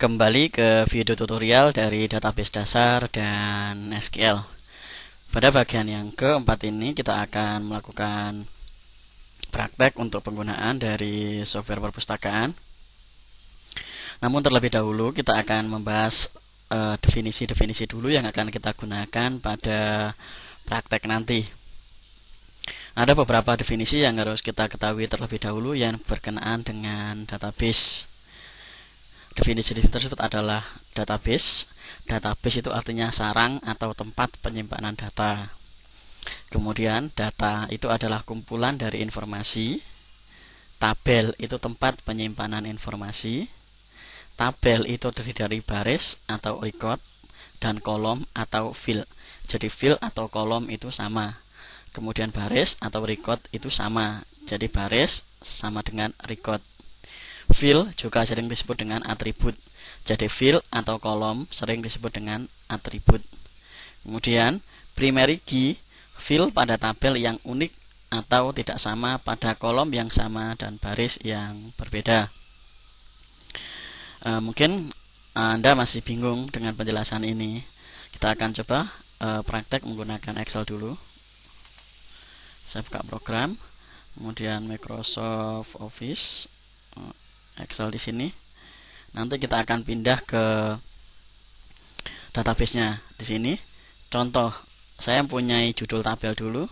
Kembali ke video tutorial dari database dasar dan SQL. Pada bagian yang keempat ini kita akan melakukan praktek untuk penggunaan dari software perpustakaan. Namun terlebih dahulu kita akan membahas definisi-definisi dulu yang akan kita gunakan pada praktek nanti. Ada beberapa definisi yang harus kita ketahui terlebih dahulu yang berkenaan dengan database. Definisi tersebut adalah database. Database itu artinya sarang atau tempat penyimpanan data. Kemudian data itu adalah kumpulan dari informasi. Tabel itu tempat penyimpanan informasi. Tabel itu terdiri dari baris atau record dan kolom atau field. Jadi field atau kolom itu sama. Kemudian baris atau record itu sama. Jadi baris sama dengan record. Field juga sering disebut dengan atribut. Jadi field atau kolom sering disebut dengan atribut. Kemudian primary key, field pada tabel yang unik atau tidak sama pada kolom yang sama dan baris yang berbeda. Mungkin Anda masih bingung dengan penjelasan ini. Kita akan coba praktek menggunakan Excel dulu. Saya buka program, kemudian Microsoft Office, Excel di sini. Nanti kita akan pindah ke database-nya di sini. Contoh, saya mempunyai judul tabel dulu.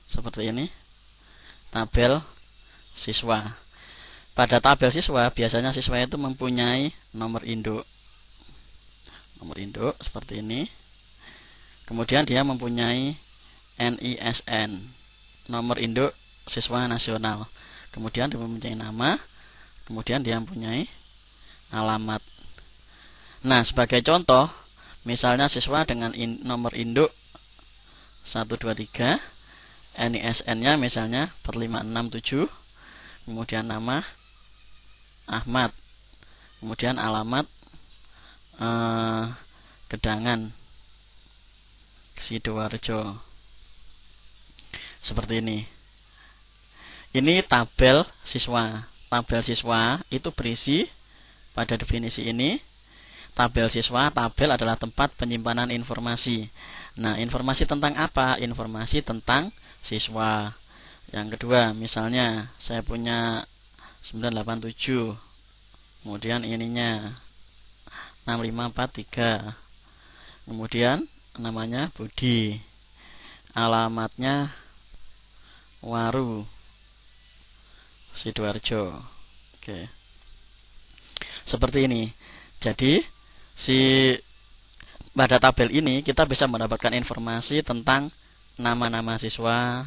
Seperti ini. Tabel siswa. Pada tabel siswa, biasanya siswa itu mempunyai nomor induk. Nomor induk seperti ini. Kemudian dia mempunyai NISN, nomor induk siswa nasional. Kemudian dia mempunyai nama, kemudian dia mempunyai alamat. Nah, sebagai contoh, misalnya siswa dengan nomor induk 123, NISN-nya misalnya 4567, kemudian nama Ahmad, kemudian alamat Gedangan, Sidoarjo. Seperti ini. Ini tabel siswa. Tabel siswa itu berisi pada definisi ini. Tabel siswa, tabel adalah tempat penyimpanan informasi. Nah, informasi tentang apa? Informasi tentang siswa. Yang kedua, misalnya saya punya 987. Kemudian ininya 6543. Kemudian namanya Budi. Alamatnya Waru, Sidoarjo. Oke. Seperti ini. Jadi pada tabel ini kita bisa mendapatkan informasi tentang nama-nama siswa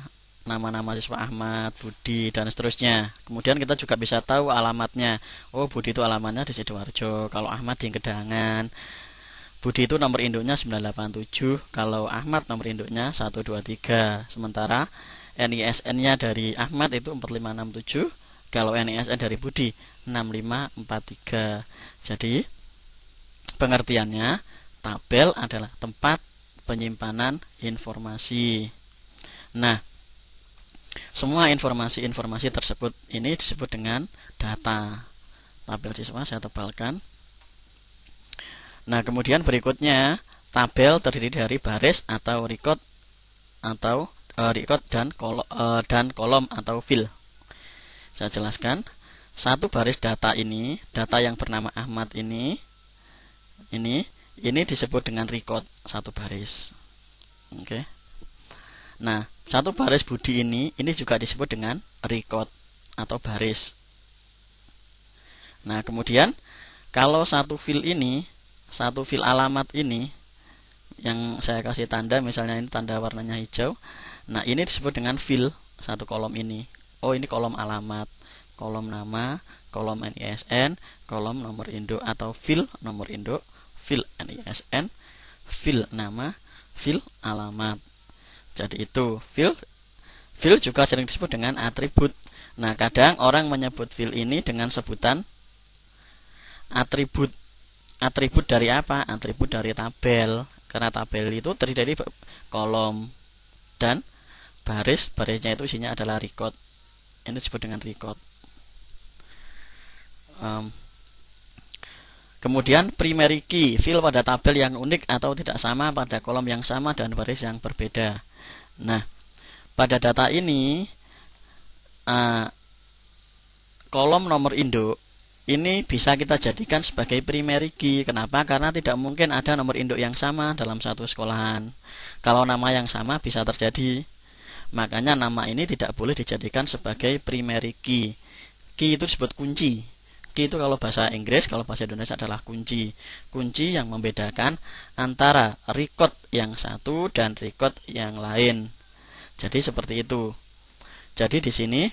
Ahmad, Budi, dan seterusnya. Kemudian kita juga bisa tahu alamatnya. Oh, Budi itu alamatnya di Sidoarjo, kalau Ahmad di Gedangan. Budi itu nomor induknya 987, kalau Ahmad nomor induknya 123. Sementara NISN-nya dari Ahmad itu 4567, kalau NISN dari Budi 6543. Jadi pengertiannya, tabel adalah tempat penyimpanan informasi. Nah, semua informasi tersebut ini disebut dengan data. Tabel siswa saya tebalkan. Nah, kemudian berikutnya, tabel terdiri dari baris atau record dan kolom atau field. Saya jelaskan. Satu baris data ini, data yang bernama Ahmad ini disebut dengan record, satu baris. Oke. Nah, satu baris Budi ini juga disebut dengan record atau baris. Nah, kemudian kalau satu field alamat ini yang saya kasih tanda, misalnya ini tanda warnanya hijau. Nah, ini disebut dengan field, satu kolom ini. Oh, ini kolom alamat, kolom nama, kolom NISN, kolom nomor induk atau field nomor induk, field NISN, field nama, field alamat. Jadi itu field. Field juga sering disebut dengan atribut. Nah, kadang orang menyebut field ini dengan sebutan atribut. Atribut dari apa? Atribut dari tabel. Karena tabel itu terdiri dari kolom dan barisnya itu isinya adalah record. Ini disebut dengan record. Kemudian primary key, fill pada tabel yang unik atau tidak sama pada kolom yang sama dan baris yang berbeda. Nah, pada data ini kolom nomor induk ini bisa kita jadikan sebagai primary key. Kenapa? Karena tidak mungkin ada nomor induk yang sama dalam satu sekolahan. Kalau nama yang sama bisa terjadi. Makanya nama ini tidak boleh dijadikan sebagai primary key. Key itu disebut kunci. Key itu kalau bahasa Inggris, kalau bahasa Indonesia adalah kunci. Kunci yang membedakan antara record yang satu dan record yang lain. Jadi seperti itu. Jadi di sini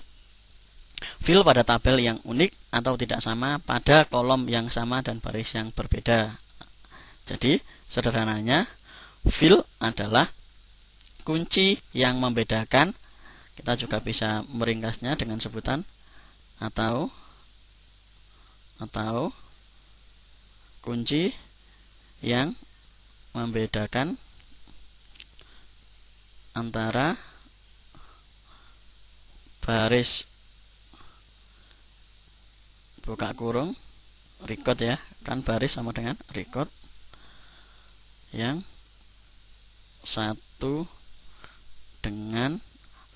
fill pada tabel yang unik atau tidak sama pada kolom yang sama dan baris yang berbeda. Jadi sederhananya fill adalah kunci yang membedakan. Kita juga bisa meringkasnya dengan sebutan atau kunci yang membedakan antara baris buka kurung record ya, kan baris sama dengan record yang satu dengan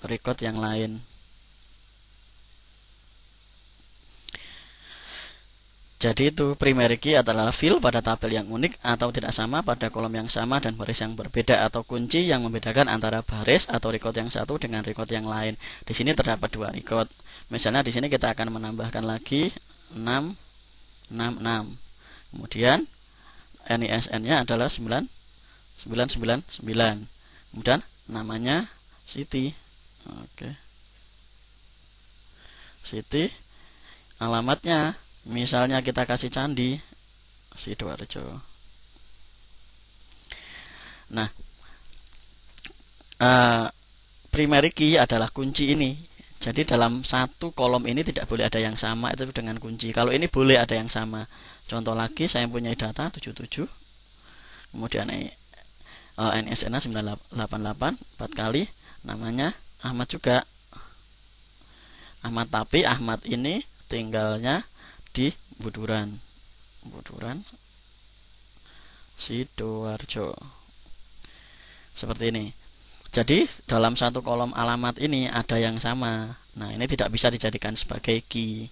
record yang lain. Jadi itu primary key adalah fill pada tabel yang unik atau tidak sama pada kolom yang sama dan baris yang berbeda, atau kunci yang membedakan antara baris atau record yang satu dengan record yang lain. Di sini terdapat dua record. Misalnya di sini kita akan menambahkan lagi 666. Kemudian NISN-nya adalah 9999. Kemudian namanya Siti. Oke. Siti. Alamatnya misalnya kita kasih Candi Sidoarjo. Nah, primary key adalah kunci ini. Jadi dalam satu kolom ini tidak boleh ada yang sama itu dengan kunci. Kalau ini boleh ada yang sama. Contoh lagi, saya punya data 77. Kemudian NSN-nya 988 4 kali. Namanya Ahmad juga. Ahmad, tapi Ahmad ini tinggalnya di Buduran Sidoarjo. Seperti ini. Jadi dalam satu kolom alamat ini ada yang sama. Nah, ini tidak bisa dijadikan sebagai key.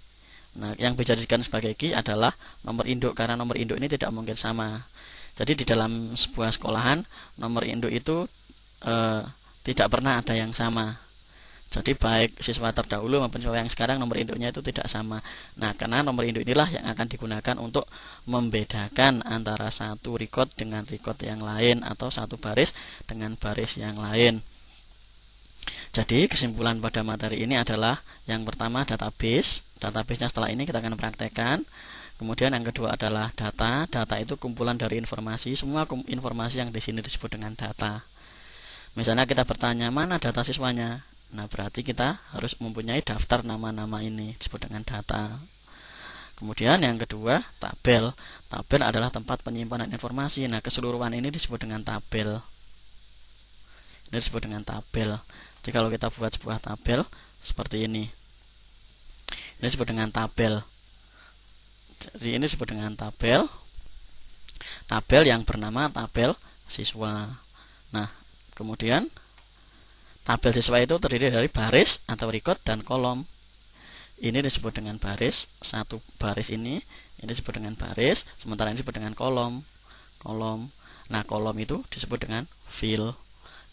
Nah, yang bisa dijadikan sebagai key adalah nomor induk, karena nomor induk ini tidak mungkin sama. Jadi di dalam sebuah sekolahan nomor induk itu tidak pernah ada yang sama. Jadi baik siswa terdahulu maupun siswa yang sekarang nomor induknya itu tidak sama. Nah, karena nomor induk inilah yang akan digunakan untuk membedakan antara satu record dengan record yang lain, atau satu baris dengan baris yang lain. Jadi kesimpulan pada materi ini adalah yang pertama database. Database-nya setelah ini kita akan praktekkan. Kemudian yang kedua adalah data. Data itu kumpulan dari informasi. Semua informasi yang di sini disebut dengan data. Misalnya kita bertanya, mana data siswanya? Nah, berarti kita harus mempunyai daftar nama-nama ini, disebut dengan data. Kemudian yang kedua, tabel. Tabel adalah tempat penyimpanan informasi. Nah, keseluruhan ini disebut dengan tabel. Ini disebut dengan tabel. Jadi kalau kita buat sebuah tabel seperti ini disebut dengan tabel. Jadi ini disebut dengan tabel. Tabel yang bernama tabel siswa. Nah, kemudian tabel siswa itu terdiri dari baris atau record dan kolom. Ini disebut dengan baris. Satu baris ini disebut dengan baris, sementara ini disebut dengan kolom. Nah, kolom itu disebut dengan fill.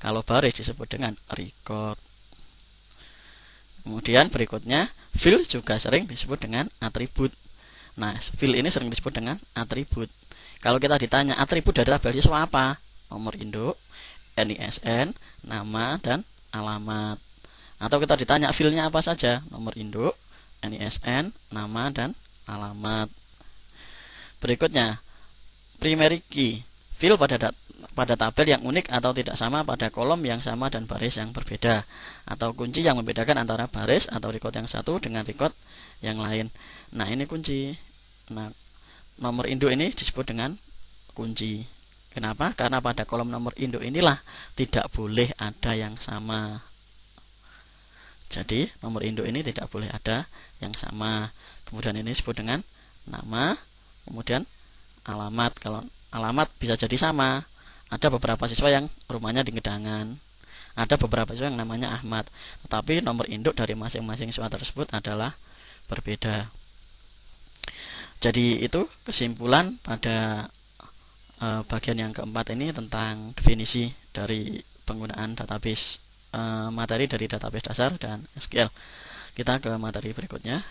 Kalau baris disebut dengan record. Kemudian berikutnya, fill juga sering disebut dengan atribut. Nah, fill ini sering disebut dengan atribut. Kalau kita ditanya atribut dari tabel siswa apa? Nomor induk, NISN, nama, dan alamat. Atau kita ditanya fillnya apa saja? Nomor induk, NISN, nama, dan alamat. Berikutnya, primary key. Fill pada tabel yang unik atau tidak sama pada kolom yang sama dan baris yang berbeda, atau kunci yang membedakan antara baris atau record yang satu dengan record yang lain. Nah, ini kunci. Nah, nomor induk ini disebut dengan kunci. Kenapa? Karena pada kolom nomor induk inilah tidak boleh ada yang sama. Jadi nomor induk ini tidak boleh ada yang sama. Kemudian ini disebut dengan nama. Kemudian alamat. Kalau alamat bisa jadi sama. Ada beberapa siswa yang rumahnya di Gedangan, ada beberapa siswa yang namanya Ahmad, tetapi nomor induk dari masing-masing siswa tersebut adalah berbeda. Jadi itu kesimpulan pada bagian yang keempat ini tentang definisi dari penggunaan database, materi dari database dasar dan SQL. Kita ke materi berikutnya.